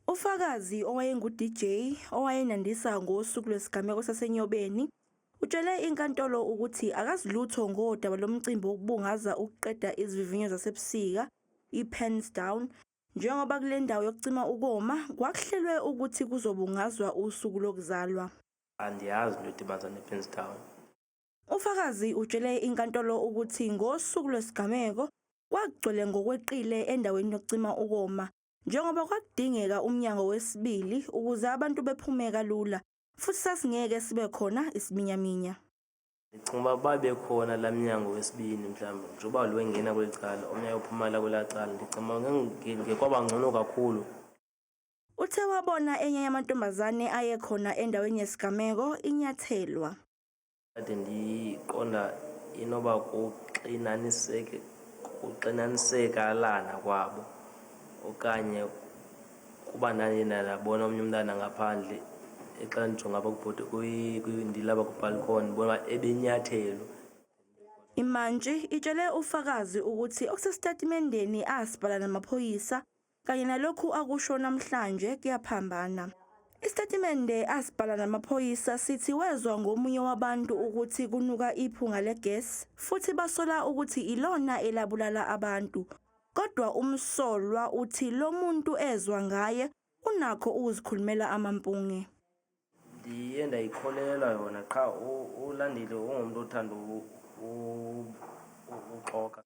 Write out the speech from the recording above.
Ufakazi owayengu-DJ owayenandisa ngosuku lwesigameko saseNyobeni utshele inkantolo ukuthi akazilutho ngodaba lomcimbi wokubungaza ukuqeda izivivinyo zasebusika i-Pens Down njengoba kule ndawo yokucima ukoma kwakuhlelwe ukuthi kuzobungazwa usuku lokuzalwa. Andiyazi into edibanisa ne-Pens Down. Ufakazi utshele inkantolo ukuthi ngosuku lwesigameko kwagcwele ngokweqile endaweni yokucima ukoma njengoba kwakudingeka umnyango wesibili ukuze abantu bephume kalula futhi sasingeke sibe khona isiminyaminya. Ndicinga uba babekhona laa mnyango wesibini mhlawumbi njengoba lwengena kweli cala omnye uphumela kwelaa cala ndicinga ngekwaba ngcono kakhulu. Uthe wabona enye yamantombazane ayekhona endaweni yesigameko inyathelwa. Kade ndiqonda inoba kuxinanisekalana kwabo okanye kuba ndabona omnye umntana ngaphandle xa ndijonga apha kubhodi kwindilaba kubhalkhoni bona ebenyathelwa. Imantshi itshele ufakazi ukuthi okusesitatimendeni asibhala namaphoyisa kanye nalokhu akusho namhlanje kuyaphambana. Isitatimende asibhala namaphoyisa sithi wezwa ngomunye wabantu ukuthi kunuka iphunga legesi futhi basola ukuthi ilona elabulala abantu. Kodwa umsolwa uthi lo muntu ezwa ngaye unakho ukuzikhulumela amampunge. Ndiye ndayikholelwa yona qha ulandile ungumuntu othanda uxoka.